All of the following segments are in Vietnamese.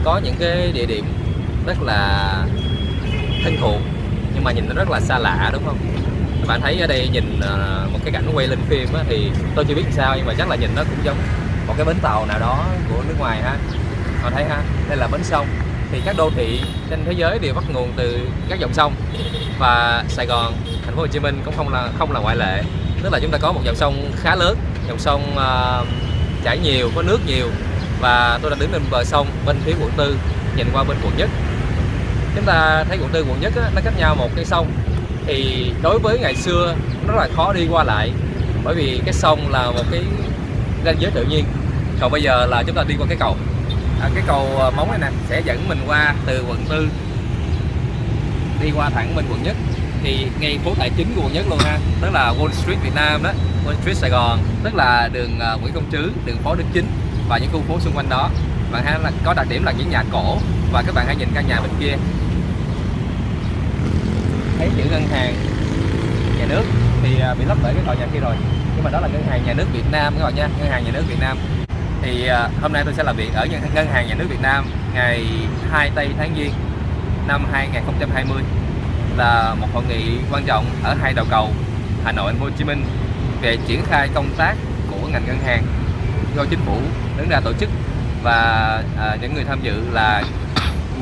có những cái địa điểm rất là thân thuộc nhưng mà nhìn nó rất là xa lạ, đúng không? Các bạn thấy ở đây nhìn một cái cảnh quay lên phim á, thì tôi chưa biết sao nhưng mà chắc là nhìn nó cũng giống một cái bến tàu nào đó của nước ngoài ha. Họ thấy ha, đây là bến sông. Thì các đô thị trên thế giới đều bắt nguồn từ các dòng sông, và Sài Gòn, thành phố Hồ Chí Minh cũng không là ngoại lệ. Tức là chúng ta có một dòng sông khá lớn, dòng sông chảy nhiều, có nước nhiều, và tôi đang đứng bên bờ sông bên phía quận 4, nhìn qua bên quận Nhất. Chúng ta thấy quận 4, quận Nhất á, nó cách nhau một cái sông, thì đối với ngày xưa nó rất là khó đi qua lại, bởi vì cái sông là một cái ranh giới tự nhiên. Còn bây giờ là chúng ta đi qua cái cầu, cái cầu móng này nè sẽ dẫn mình qua từ quận 4 đi qua thẳng bên quận Nhất, thì ngay phố tài chính của quận Nhất luôn ha, tức là Wall Street Việt Nam đó, Wall Street Sài Gòn, tức là đường Nguyễn Công Trứ, đường Phó Đức Chính và những khu phố xung quanh đó. Bạn ha, là có đặc điểm là những nhà cổ, và các bạn hãy nhìn căn nhà bên kia, thấy chữ ngân hàng nhà nước thì bị lấp bởi cái tòa nhà kia rồi, nhưng mà đó là ngân hàng nhà nước Việt Nam các bạn nha, ngân hàng nhà nước Việt Nam. Thì hôm nay tôi sẽ làm việc ở ngân hàng nhà nước Việt Nam ngày 2 tây tháng Giêng năm 2020, là một hội nghị quan trọng ở hai đầu cầu Hà Nội, Thành phố Hồ Chí Minh về triển khai công tác của ngành ngân hàng do chính phủ đứng ra tổ chức, và những người tham dự là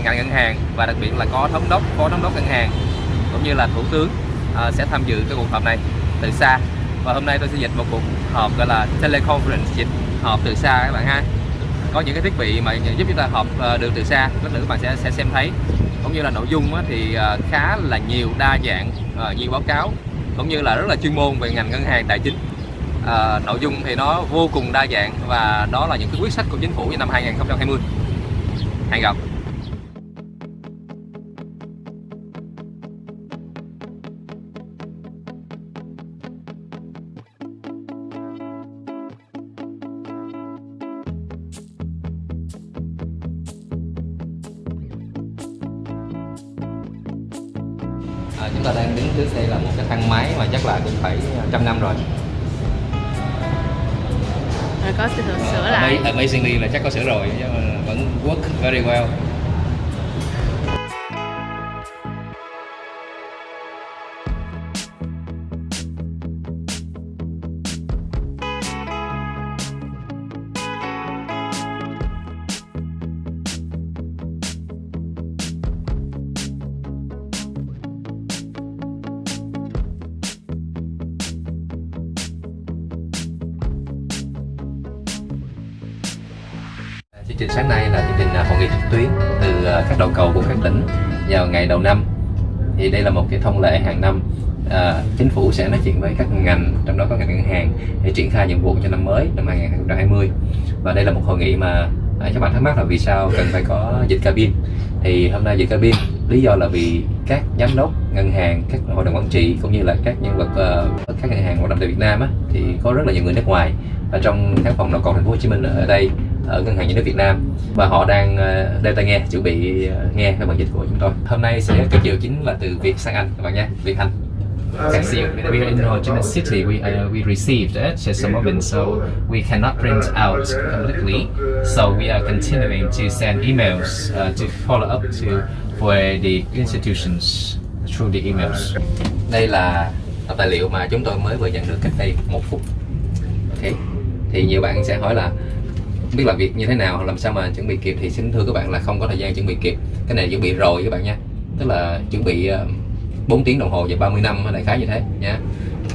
ngành ngân hàng, và đặc biệt là có thống đốc, phó thống đốc ngân hàng cũng như là thủ tướng sẽ tham dự cái cuộc họp này từ xa. Và hôm nay tôi sẽ dịch một cuộc họp gọi là teleconference, dịch họp từ xa các bạn ha. Có những cái thiết bị mà giúp chúng ta họp được từ xa, lát nữa các bạn sẽ xem thấy. Cũng như là nội dung thì khá là nhiều, đa dạng, nhiều báo cáo, cũng như là rất là chuyên môn về ngành ngân hàng tài chính. Nội dung thì nó vô cùng đa dạng, và đó là những cái quyết sách của chính phủ trong năm 2020. Hẹn gặp. Chúng ta đang đứng trước đây là một cái thang máy mà chắc là cũng phải 100 năm rồi. Có sửa lại. Amazingly là chắc có sửa rồi, nhưng mà vẫn work very well. Chương trình sáng nay là chương trình hội nghị trực tuyến từ các đầu cầu của các tỉnh vào ngày đầu năm. Thì đây là một cái thông lệ hàng năm, chính phủ sẽ nói chuyện với các ngành, trong đó có ngành ngân hàng, để triển khai nhiệm vụ cho năm mới, năm 2020. Và đây là một hội nghị mà các bạn thắc mắc là vì sao cần phải có dịch cabin. Thì hôm nay dịch cabin, lý do là vì các giám đốc ngân hàng, các hội đồng quản trị cũng như là các nhân vật các ngân hàng hoạt động tại Việt Nam thì có rất là nhiều người nước ngoài ở trong khán phòng nội cầu Thành phố Hồ Chí Minh ở đây, ở ngân hàng nhà nước Việt Nam, và họ đang đeo tai nghe chuẩn bị nghe cái bản dịch của chúng tôi. Hôm nay sẽ cái chiều chính là từ Việt sang Anh các bạn nha, Việt Anh. Can see we are in Ho Chi Minh City. We received it just a moment, so we cannot print out completely. So we are continuing to send emails to follow up for the institutions through the emails. Đây là tập tài liệu mà chúng tôi mới vừa nhận được cách đây 1 phút. Okay. Thì nhiều bạn sẽ hỏi là biết làm việc như thế nào, làm sao mà chuẩn bị kịp, thì xin thưa các bạn là không có thời gian chuẩn bị kịp. Cái này chuẩn bị rồi các bạn nha, tức là chuẩn bị 4 tiếng đồng hồ và 30 năm đại khái như thế nha.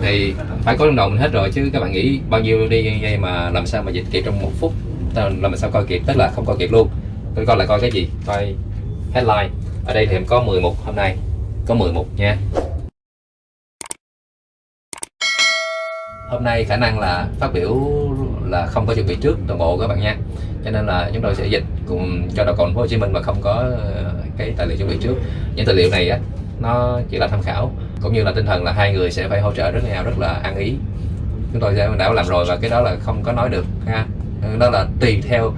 Thì phải có trong đầu mình hết rồi, chứ các bạn nghĩ bao nhiêu đi ngay mà làm sao mà dịch kịp trong 1 phút, làm sao coi kịp, tức là không coi kịp luôn. Tôi coi là coi cái gì, coi headline. Ở đây thì em có 10 mục, hôm nay có 10 mục nha. Hôm nay khả năng là phát biểu là không có chuẩn bị trước toàn bộ các bạn nha, cho nên là chúng tôi sẽ dịch cùng cho đầu cầu Thành phố Hồ Chí Minh mà không có cái tài liệu chuẩn bị trước. Những tài liệu này nó chỉ là tham khảo, cũng như là tinh thần là hai người sẽ phải hỗ trợ rất nhau, rất là ăn ý. Chúng tôi đã làm rồi, và cái đó là không có nói được ha, đó là tùy theo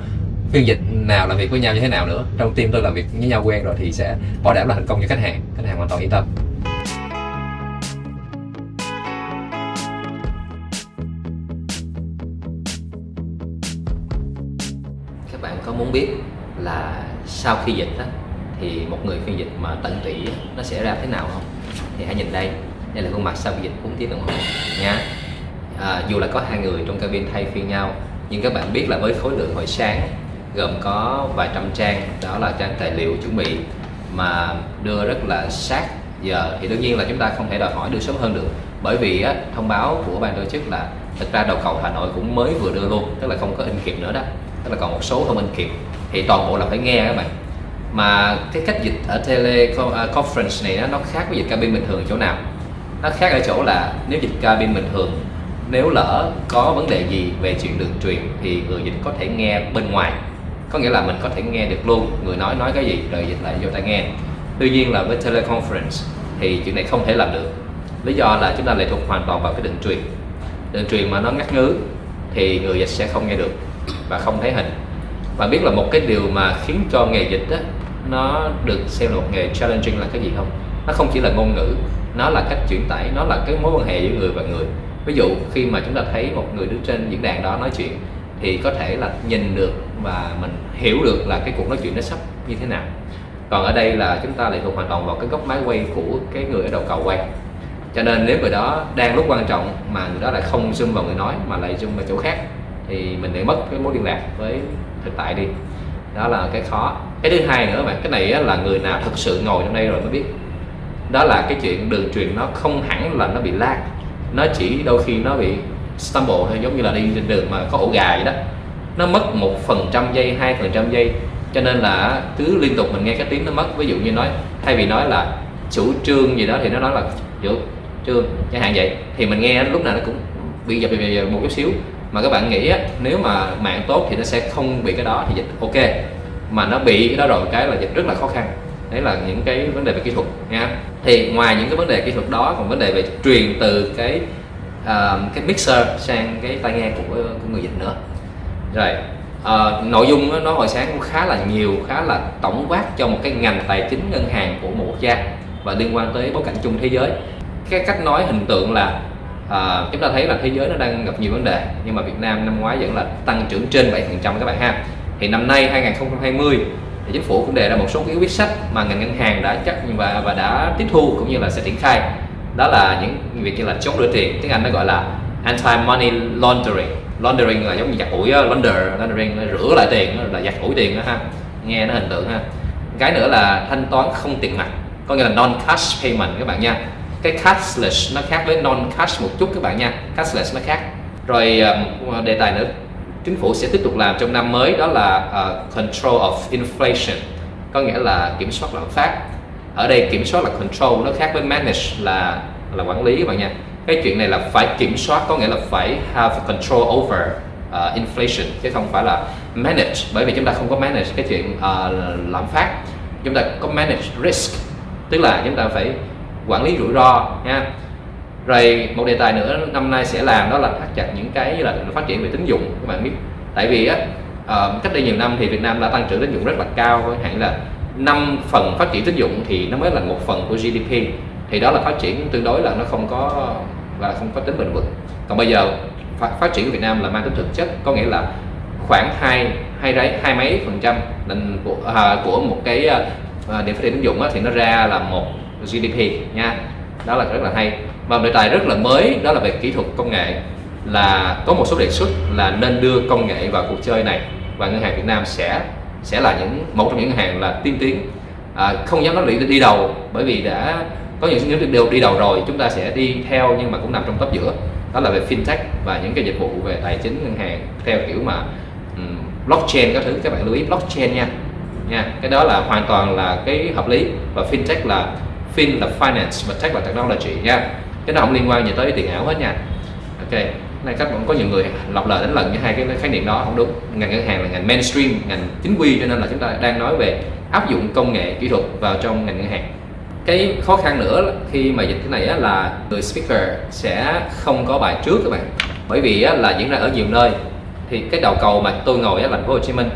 phiên dịch nào làm việc với nhau như thế nào nữa. Trong team tôi làm việc với nhau quen rồi thì sẽ bảo đảm là thành công cho khách hàng hoàn toàn yên tâm. Các bạn có muốn biết là sau khi dịch á, thì một người phiên dịch mà tận tụy á, nó sẽ ra thế nào không? Thì hãy nhìn đây, đây là khuôn mặt sau khi dịch 4 tiếng đồng hồ nha. Dù là có 2 người trong cabin thay phiên nhau, nhưng các bạn biết là với khối lượng hồi sáng gồm có vài trăm trang, đó là trang tài liệu chuẩn bị mà đưa rất là sát giờ, thì đương nhiên là chúng ta không thể đòi hỏi đưa sớm hơn được, bởi vì á, thông báo của ban tổ chức là thực ra đầu cầu Hà Nội cũng mới vừa đưa luôn, tức là không có in kịp nữa đó, tức là còn một số không in kịp, thì toàn bộ là phải nghe các bạn. Mà cái cách dịch ở teleconference này nó khác với dịch cabin bình thường chỗ nào? Nó khác ở chỗ là nếu dịch cabin bình thường, nếu lỡ có vấn đề gì về chuyện đường truyền thì người dịch có thể nghe bên ngoài, có nghĩa là mình có thể nghe được luôn người nói cái gì rồi dịch lại vô tai nghe. Tuy nhiên là với teleconference thì chuyện này không thể làm được, lý do là chúng ta lệ thuộc hoàn toàn vào cái đường truyền mà nó ngắt ngứ thì người dịch sẽ không nghe được và không thấy hình. Và biết là một cái điều mà khiến cho nghề dịch á, nó được xem là một nghề challenging là cái gì không? Nó không chỉ là ngôn ngữ, nó là cách truyền tải, nó là cái mối quan hệ giữa người và người. Ví dụ khi mà chúng ta thấy một người đứng trên diễn đàn đó nói chuyện thì có thể là nhìn được và mình hiểu được là cái cuộc nói chuyện nó sắp như thế nào. Còn ở đây là chúng ta lệ thuộc hoàn toàn vào cái góc máy quay của cái người ở đầu cầu quay. Cho nên nếu người đó đang lúc quan trọng mà người đó lại không zoom vào người nói mà lại zoom vào chỗ khác thì mình để mất cái mối liên lạc với thực tại đi. Đó là cái khó. Cái thứ hai nữa bạn, cái này là người nào thực sự ngồi trong đây rồi mới biết. Đó là cái chuyện đường truyền nó không hẳn là nó bị lag, nó chỉ đôi khi nó bị stumble thôi, giống như là đi trên đường mà có ổ gà vậy đó, nó mất 1% giây, 2% giây, cho nên là cứ liên tục mình nghe cái tiếng nó mất. Ví dụ như nói, thay vì nói là chủ trương gì đó thì nó nói là chủ trương chẳng hạn vậy, thì mình nghe lúc nào nó cũng bị dập một chút xíu. Mà các bạn nghĩ á, nếu mà mạng tốt thì nó sẽ không bị cái đó thì dịch ok, mà nó bị cái đó rồi cái là dịch rất là khó khăn. Đấy là những cái vấn đề về kỹ thuật nha. Thì ngoài những cái vấn đề kỹ thuật đó còn vấn đề về truyền từ cái mixer sang cái tai nghe của người dịch nữa. Rồi nội dung nó hồi sáng cũng khá là nhiều, khá là tổng quát cho một cái ngành tài chính ngân hàng của một quốc gia và liên quan tới bối cảnh chung thế giới. Cái cách nói hình tượng là chúng ta thấy là thế giới nó đang gặp nhiều vấn đề, nhưng mà Việt Nam năm ngoái vẫn là tăng trưởng trên 7% các bạn ha. Thì năm nay 2020 thì chính phủ cũng đề ra một số cái quyết sách mà ngành ngân hàng đã chắc và đã tiếp thu cũng như là sẽ triển khai. Đó là những việc như là chống rửa tiền, tiếng Anh nó gọi là anti-money laundering. Laundering là giống như giặt ủi, laundering là rửa lại tiền, là giặt ủi tiền đó ha, nghe nó hình tượng ha. Cái nữa là thanh toán không tiền mặt, có nghĩa là non-cash payment các bạn nha. Cái cashless nó khác với non-cash một chút các bạn nha, cashless nó khác. Rồi đề tài nữa chính phủ sẽ tiếp tục làm trong năm mới, đó là control of inflation, có nghĩa là kiểm soát lạm phát. Ở đây kiểm soát là control, nó khác với manage là quản lý các bạn nha. Cái chuyện này là phải kiểm soát, có nghĩa là phải have control over inflation chứ không phải là manage, bởi vì chúng ta không có manage cái chuyện lạm phát, chúng ta có manage risk, tức là chúng ta phải quản lý rủi ro nha. Rồi một đề tài nữa năm nay sẽ làm đó là thắt chặt những cái như là phát triển về tín dụng các bạn biết. Tại vì cách đây nhiều năm thì Việt Nam đã tăng trưởng tín dụng rất là cao, hẳn là 5 phần phát triển tín dụng thì nó mới là 1 phần của GDP, thì đó là phát triển tương đối là nó không có tính bền vững. Còn bây giờ phát triển của Việt Nam là mang tính thực chất, có nghĩa là khoảng hai mấy % của một cái điểm phát triển tín dụng thì nó ra là 1 GDP nha. Đó là rất là hay. Và đề tài rất là mới đó là về kỹ thuật công nghệ, là có một số đề xuất là nên đưa công nghệ vào cuộc chơi này, và ngân hàng Việt Nam sẽ là một trong những ngân hàng là tiên tiến. Không dám nói đi đầu, bởi vì đã có những điều đi đầu rồi, chúng ta sẽ đi theo nhưng mà cũng nằm trong top giữa. Đó là về fintech và những cái dịch vụ về tài chính ngân hàng theo kiểu mà blockchain các thứ, các bạn lưu ý blockchain nha. Cái đó là hoàn toàn là cái hợp lý, và fintech là fin là finance và tech là technology nha. Cái đó không liên quan gì tới tiền ảo hết nha. Ok, này các bạn có nhiều người lặp lại đánh lần với hai cái khái niệm đó không đúng. Ngành ngân hàng là ngành mainstream, ngành chính quy, cho nên là chúng ta đang nói về áp dụng công nghệ kỹ thuật vào trong ngành ngân hàng. Cái khó khăn nữa khi mà dịch thế này là người speaker sẽ không có bài trước các bạn, bởi vì là diễn ra ở nhiều nơi. Thì cái đầu cầu mà tôi ngồi ở thành phố Hồ Chí Minh,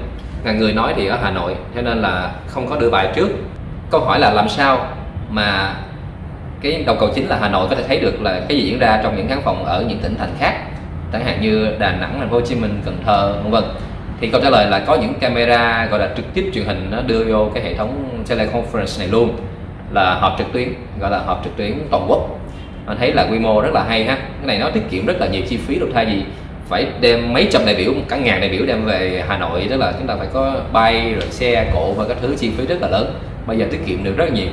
người nói thì ở Hà Nội, cho nên là không có đưa bài trước. Câu hỏi là làm sao mà cái đầu cầu chính là Hà Nội có thể thấy được là cái gì diễn ra trong những khán phòng ở những tỉnh thành khác, chẳng hạn như Đà Nẵng, thành phố Hồ Chí Minh, Cần Thơ, vân vân. Thì câu trả lời là có những camera gọi là trực tiếp truyền hình nó đưa vô cái hệ thống teleconference này luôn, là họp trực tuyến, gọi là họp trực tuyến toàn quốc. Anh thấy là quy mô rất là hay ha. Cái này nó tiết kiệm rất là nhiều chi phí luôn, thay vì phải đem mấy trăm đại biểu, cả ngàn đại biểu đem về Hà Nội, tức là chúng ta phải có bay rồi xe cộ và các thứ chi phí rất là lớn. Bây giờ tiết kiệm được rất là nhiều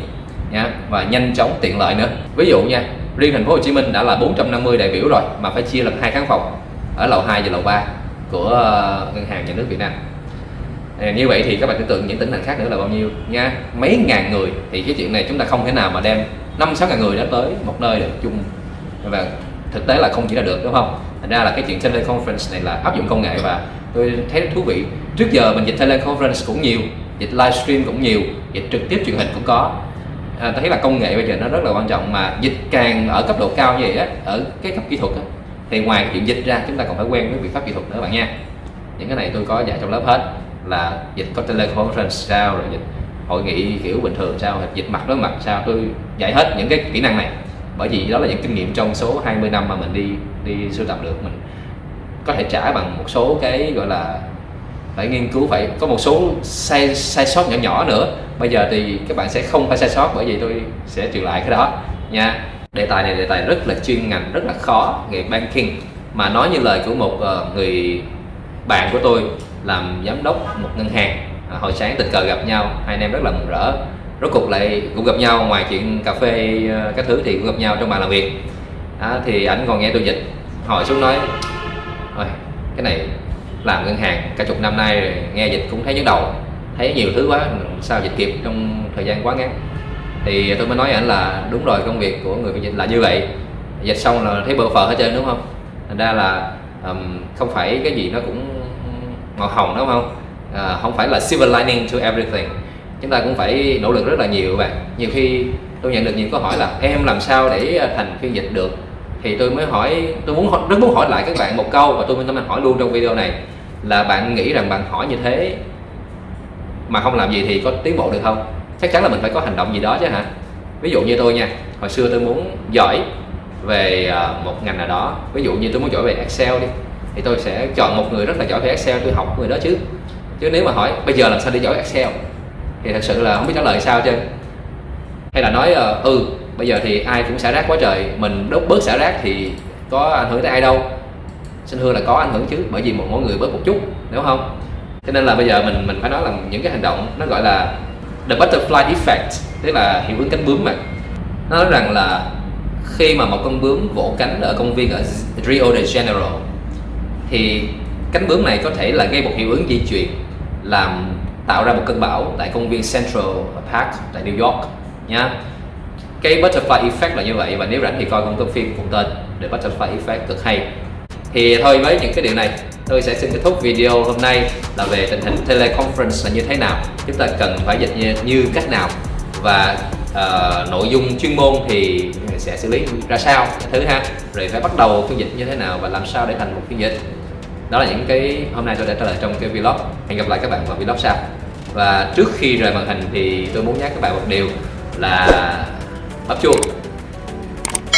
nha, và nhanh chóng tiện lợi nữa. Ví dụ nha, riêng thành phố Hồ Chí Minh đã là 450 đại biểu rồi mà phải chia làm 2 khán phòng ở lầu 2 và lầu 3 của Ngân hàng Nhà nước Việt Nam. Như vậy thì các bạn tưởng tượng những tỉnh thành khác nữa là bao nhiêu nha, mấy ngàn người. Thì cái chuyện này chúng ta không thể nào mà đem 5-6 ngàn người đó tới một nơi được chung, và thực tế là không chỉ là được, đúng không? Thành ra là cái chuyện teleconference này là áp dụng công nghệ và tôi thấy rất thú vị. Trước giờ mình dịch teleconference cũng nhiều, dịch livestream cũng nhiều, dịch trực tiếp truyền hình cũng có. Tôi thấy là công nghệ bây giờ nó rất là quan trọng, mà dịch càng ở cấp độ cao như vậy á, ở cái cấp kỹ thuật á, thì ngoài chuyện dịch ra chúng ta còn phải quen với biện pháp kỹ thuật nữa bạn nha. Những cái này tôi có dạy trong lớp hết, là dịch có teleconference sao, rồi dịch hội nghị kiểu bình thường sao, dịch mặt đối mặt sao, tôi dạy hết những cái kỹ năng này. Bởi vì đó là những kinh nghiệm trong số 20 năm mà mình đi sưu tập được, mình có thể trả bằng một số cái gọi là phải nghiên cứu, phải có một số sai sót nhỏ nhỏ nữa. Bây giờ thì các bạn sẽ không phải sai sót, bởi vì tôi sẽ truyền lại cái đó nha. Đề tài này đề tài rất là chuyên ngành, rất là khó, nghề banking, mà nói như lời của một người bạn của tôi làm giám đốc một ngân hàng. Hồi sáng tình cờ gặp nhau, hai anh em rất là mừng rỡ, rốt cuộc lại cũng gặp nhau ngoài chuyện cà phê các thứ thì cũng gặp nhau trong bàn làm việc. Thì ảnh còn nghe tôi dịch, hỏi xuống nói thôi cái này làm ngân hàng cả chục năm nay rồi, nghe dịch cũng thấy nhức đầu, thấy nhiều thứ quá, sao dịch kịp trong thời gian quá ngắn. Thì tôi mới nói ảnh là đúng rồi, công việc của người dịch là như vậy, dịch xong là thấy bơ phờ hết trơn, đúng không? Thành ra là không phải cái gì nó cũng màu hồng, đúng không? Không phải là silver lining to everything. Chúng ta cũng phải nỗ lực rất là nhiều các bạn. Nhiều khi tôi nhận được nhiều câu hỏi là em làm sao để thành phiên dịch được, thì tôi mới hỏi, tôi rất muốn hỏi lại các bạn một câu, và tôi mới hỏi luôn trong video này, là bạn nghĩ rằng bạn hỏi như thế mà không làm gì thì có tiến bộ được không? Chắc chắn là mình phải có hành động gì đó chứ hả? Ví dụ như tôi nha, hồi xưa tôi muốn giỏi về một ngành nào đó, ví dụ như tôi muốn giỏi về Excel đi, thì tôi sẽ chọn một người rất là giỏi về Excel, tôi học người đó chứ nếu mà hỏi bây giờ làm sao để giỏi Excel thì thật sự là không biết trả lời sao chứ. Hay là nói bây giờ thì ai cũng xả rác quá trời, mình đốt bớt xả rác thì có ảnh hưởng tới ai đâu? Xin thưa là có ảnh hưởng chứ, bởi vì mỗi người bớt một chút, đúng không? Cho nên là bây giờ mình phải nói là những cái hành động nó gọi là the butterfly effect, tức là hiệu ứng cánh bướm mà. Nó nói rằng là khi mà một con bướm vỗ cánh ở công viên ở Rio de Janeiro, thì cánh bướm này có thể là gây một hiệu ứng di chuyển, tạo ra một cơn bão tại công viên Central Park tại New York nha. Cái butterfly effect là như vậy, và nếu rảnh thì coi một phim cùng tên The Butterfly Effect cực hay. Thì thôi, với những cái điều này tôi sẽ xin kết thúc video hôm nay là về tình hình teleconference là như thế nào, chúng ta cần phải dịch như cách nào, và nội dung chuyên môn thì sẽ xử lý ra sao thứ ha, rồi phải bắt đầu phiên dịch như thế nào và làm sao để thành một phiên dịch. Đó là những cái hôm nay tôi đã trả lời trong cái vlog. Hẹn gặp lại các bạn vào vlog sau. Và trước khi rời màn hình thì tôi muốn nhắc các bạn một điều là bấm chuông,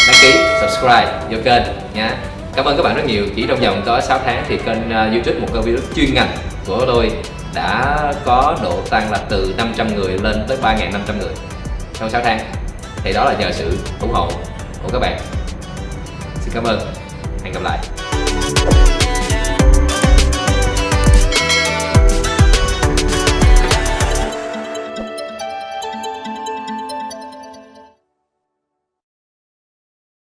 đăng ký, subscribe vô kênh nhé. Cảm ơn các bạn rất nhiều. Chỉ trong vòng có 6 tháng thì kênh YouTube một kênh video chuyên ngành của tôi đã có độ tăng là từ 500 người lên tới 3.500 người trong 6 tháng. Thì đó là nhờ sự ủng hộ của các bạn. Xin cảm ơn. Hẹn gặp lại.